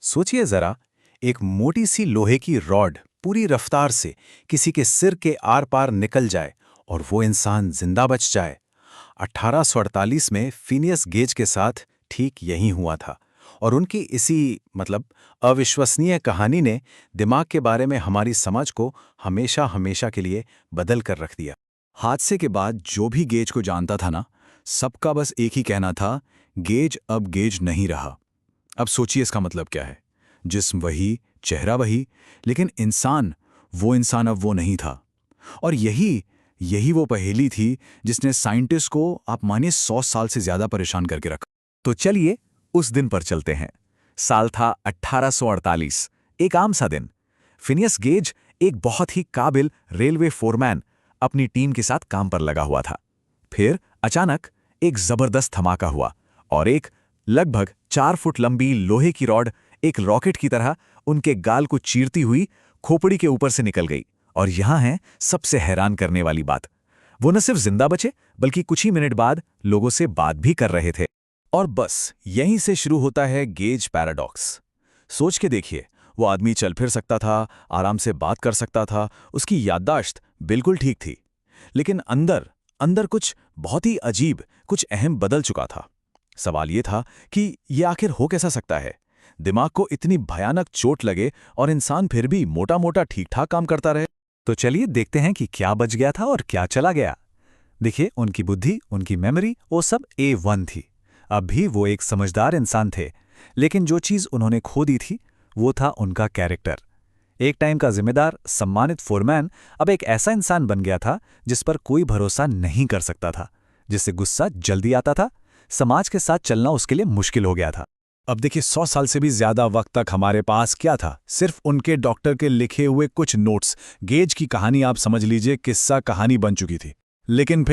सोचिए जरा, एक मोटी सी लोहे की रॉड पूरी रफ्तार से किसी के सिर के आर पार निकल जाए और वो इंसान जिंदा बच जाए। 1848 में फिनियस गेज के साथ ठीक यही हुआ था। और उनकी इसी अविश्वसनीय कहानी ने दिमाग के बारे में हमारी समझ को हमेशा हमेशा के लिए बदल कर रख दिया। हादसे के बाद जो भी गेज को जानता था ना, सबका बस एक ही कहना था, गेज अब गेज नहीं रहा। अब सोचिए इसका मतलब क्या है। जिस्म वही, चेहरा वही, लेकिन इंसान, वो इंसान अब वो नहीं था। और यही यही वो पहेली थी जिसने साइंटिस्ट को आप मानिए 100 साल से ज्यादा परेशान करके रखा। तो चलिए उस दिन पर चलते हैं। साल था 1848, एक आम सा दिन। फिनियस गेज, एक बहुत ही काबिल रेलवे फोरमैन, अपनी टीम के साथ काम पर लगा हुआ था। फिर अचानक एक जबरदस्त धमाका हुआ और एक लगभग 4 फुट लंबी लोहे की रॉड एक रॉकेट की तरह उनके गाल को चीरती हुई खोपड़ी के ऊपर से निकल गई। और यहां है सबसे हैरान करने वाली बात, वो न सिर्फ जिंदा बचे बल्कि कुछ ही मिनट बाद लोगों से बात भी कर रहे थे। और बस यहीं से शुरू होता है गेज पैराडॉक्स। सोच के देखिए, वो आदमी चल फिर सकता था, आराम से बात कर सकता था, उसकी याददाश्त बिल्कुल ठीक थी, लेकिन अंदर अंदर कुछ बहुत ही अजीब, कुछ अहम बदल चुका था। सवाल ये था कि ये आखिर हो कैसा सकता है? दिमाग को इतनी भयानक चोट लगे और इंसान फिर भी मोटा मोटा ठीक ठाक काम करता रहे। तो चलिए देखते हैं कि क्या बच गया था और क्या चला गया। देखिए, उनकी बुद्धि, उनकी मेमोरी, वो सब A1 थी। अब भी वो एक समझदार इंसान थे, लेकिन जो चीज़ उन्होंने खो दी थी वो था उनका कैरेक्टर। एक टाइम का जिम्मेदार, सम्मानित फोरमैन अब एक ऐसा इंसान बन गया था जिस पर कोई भरोसा नहीं कर सकता था, जिससे गुस्सा जल्दी आता था, समाज के साथ चलना उसके लिए मुश्किल हो गया था। अब देखिए, 100 साल से भी ज्यादा वक्त तक हमारे पास क्या था? सिर्फ उनके डॉक्टर के लिखे हुए कुछ नोट्स। गेज की कहानी आप समझ लीजिए किस्सा कहानी बन चुकी थी। लेकिन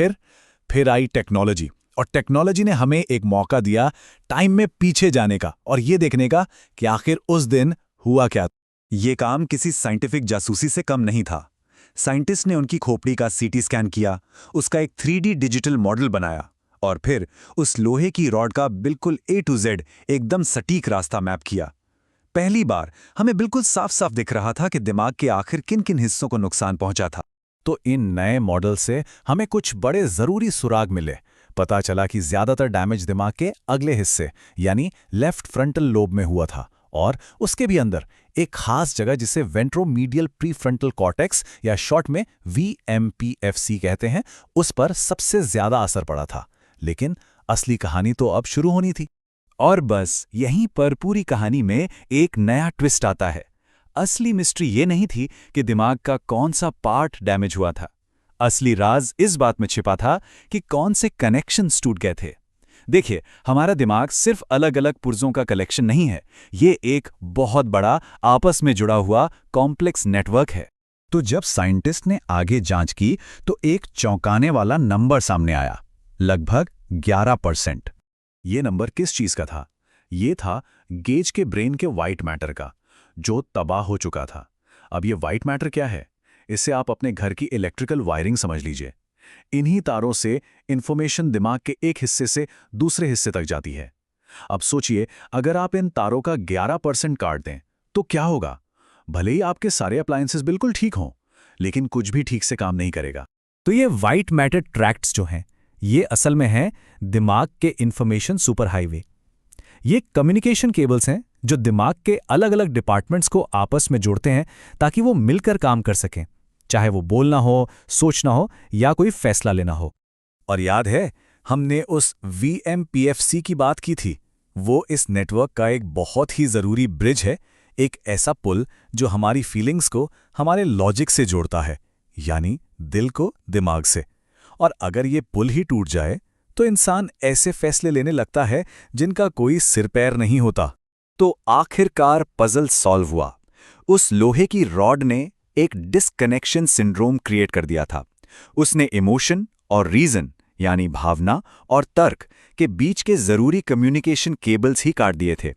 फिर आई टेक्नोलॉजी, और टेक्नोलॉजी ने हमें एक मौका दिया टाइम में पीछे जाने का और ये देखने का कि आखिर उस दिन हुआ क्या। ये काम किसी साइंटिफिक जासूसी से कम नहीं था। साइंटिस्ट ने उनकी खोपड़ी का सीटी स्कैन किया, उसका एक 3D डिजिटल मॉडल बनाया और फिर उस लोहे की रॉड का बिल्कुल A to Z एकदम सटीक रास्ता मैप किया। पहली बार हमें बिल्कुल साफ साफ दिख रहा था कि दिमाग के आखिर किन किन हिस्सों को नुकसान पहुंचा था। तो इन नए मॉडल से हमें कुछ बड़े जरूरी सुराग मिले। पता चला कि ज्यादातर डैमेज दिमाग के अगले हिस्से यानी लेफ्ट फ्रंटल लोब में हुआ था, और उसके भी अंदर एक खास जगह जिसे वेंट्रोमीडियल प्रीफ्रंटल कॉर्टेक्स या शॉर्ट में VMPFC कहते हैं, उस पर सबसे ज्यादा असर पड़ा था। लेकिन असली कहानी तो अब शुरू होनी थी। और बस यहीं पर पूरी कहानी में एक नया ट्विस्ट आता है। असली मिस्ट्री ये नहीं थी कि दिमाग का कौन सा पार्ट डैमेज हुआ था। असली राज इस बात में छिपा था कि कौन से कनेक्शंस टूट गए थे। देखिए, हमारा दिमाग सिर्फ अलग अलग पुर्जों का कलेक्शन नहीं है, ये एक बहुत बड़ा आपस में जुड़ा हुआ कॉम्प्लेक्स नेटवर्क है। तो जब साइंटिस्ट ने आगे जांच की तो एक चौंकाने वाला नंबर सामने आया, लगभग 11%। ये नंबर किस चीज का था? ये था गेज के ब्रेन के व्हाइट मैटर का, जो तबाह हो चुका था। अब ये व्हाइट मैटर क्या है? इससे आप अपने घर की इलेक्ट्रिकल वायरिंग समझ लीजिए। इन्हीं तारों से इंफॉर्मेशन दिमाग के एक हिस्से से दूसरे हिस्से तक जाती है। अब सोचिए, अगर आप इन तारों का 11% काट दें तो क्या होगा? भले ही आपके सारे अप्लायंसेस बिल्कुल ठीक हों, लेकिन कुछ भी ठीक से काम नहीं करेगा। तो ये व्हाइट मैटर ट्रैक्ट्स जो हैं, ये असल में है दिमाग के इंफॉर्मेशन सुपर हाईवे। ये कम्युनिकेशन केबल्स हैं जो दिमाग के अलग अलग डिपार्टमेंट्स को आपस में जोड़ते हैं ताकि वो मिलकर काम कर सकें, चाहे वो बोलना हो, सोचना हो या कोई फैसला लेना हो। और याद है, हमने उस VMPFC की बात की थी। वो इस नेटवर्क का एक बहुत ही जरूरी ब्रिज है, एक ऐसा पुल जो हमारी फीलिंग्स को हमारे लॉजिक से जोड़ता है, यानी दिल को दिमाग से। और अगर ये पुल ही टूट जाए तो इंसान ऐसे फैसले लेने लगता है जिनका कोई सिर पैर नहीं होता। तो आखिरकार पजल सॉल्व हुआ। उस लोहे की रॉड ने एक डिस्कनेक्शन सिंड्रोम क्रिएट कर दिया था। उसने इमोशन और रीजन यानी भावना और तर्क के बीच के जरूरी कम्युनिकेशन केबल्स ही काट दिए थे।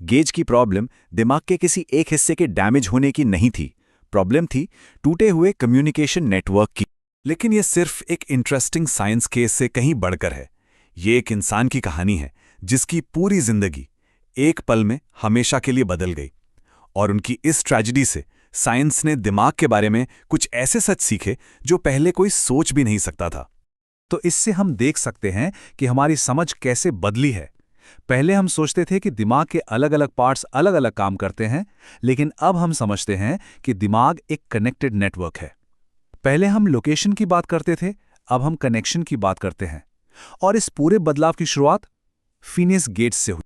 गेज की प्रॉब्लम दिमाग के किसी एक हिस्से के डैमेज होने की नहीं थी, प्रॉब्लम थी टूटे हुए कम्युनिकेशन नेटवर्क की। लेकिन यह सिर्फ एक इंटरेस्टिंग साइंस केस से कहीं बढ़कर है। ये एक इंसान की कहानी है जिसकी पूरी जिंदगी एक पल में हमेशा के लिए बदल गई। और उनकी इस ट्रेजेडी से साइंस ने दिमाग के बारे में कुछ ऐसे सच सीखे जो पहले कोई सोच भी नहीं सकता था। तो इससे हम देख सकते हैं कि हमारी समझ कैसे बदली है। पहले हम सोचते थे कि दिमाग के अलग अलग पार्ट्स अलग अलग काम करते हैं, लेकिन अब हम समझते हैं कि दिमाग एक कनेक्टेड नेटवर्क है। पहले हम लोकेशन की बात करते थे, अब हम कनेक्शन की बात करते हैं। और इस पूरे बदलाव की शुरुआत फिनियस गेज से हुई।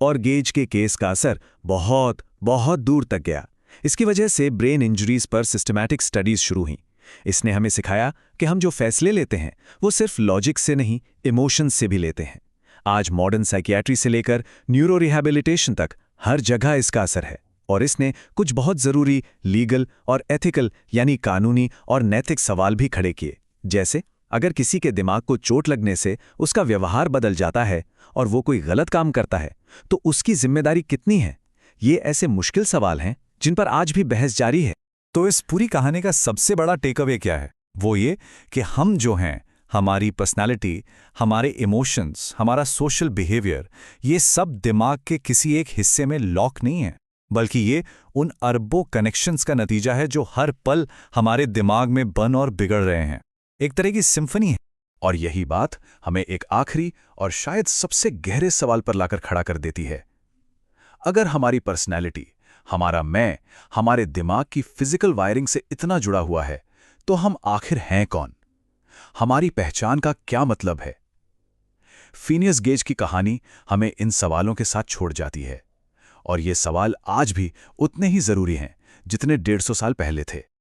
और गेज के केस का असर बहुत बहुत दूर तक गया। इसकी वजह से ब्रेन इंजरीज पर सिस्टमैटिक स्टडीज शुरू हुई। इसने हमें सिखाया कि हम जो फैसले लेते हैं वो सिर्फ लॉजिक से नहीं, इमोशंस से भी लेते हैं। आज मॉडर्न साइकियाट्री से लेकर न्यूरो रिहैबिलिटेशन तक हर जगह इसका असर है। और इसने कुछ बहुत ज़रूरी लीगल और एथिकल यानी कानूनी और नैतिक सवाल भी खड़े किए। जैसे अगर किसी के दिमाग को चोट लगने से उसका व्यवहार बदल जाता है और वो कोई गलत काम करता है, तो उसकी जिम्मेदारी कितनी है? ये ऐसे मुश्किल सवाल हैं जिन पर आज भी बहस जारी है। तो इस पूरी कहानी का सबसे बड़ा टेकअवे क्या है? वो ये कि हम जो हैं, हमारी पर्सनालिटी, हमारे इमोशंस, हमारा सोशल बिहेवियर, ये सब दिमाग के किसी एक हिस्से में लॉक नहीं है, बल्कि ये उन अरबों कनेक्शंस का नतीजा है जो हर पल हमारे दिमाग में बन और बिगड़ रहे हैं। एक तरह की सिम्फनी है। और यही बात हमें एक आखिरी और शायद सबसे गहरे सवाल पर लाकर खड़ा कर देती है। अगर हमारी पर्सनैलिटी, हमारा मैं, हमारे दिमाग की फिजिकल वायरिंग से इतना जुड़ा हुआ है, तो हम आखिर हैं कौन? हमारी पहचान का क्या मतलब है? फिनियस गेज की कहानी हमें इन सवालों के साथ छोड़ जाती है। और ये सवाल आज भी उतने ही जरूरी हैं जितने 150 साल पहले थे।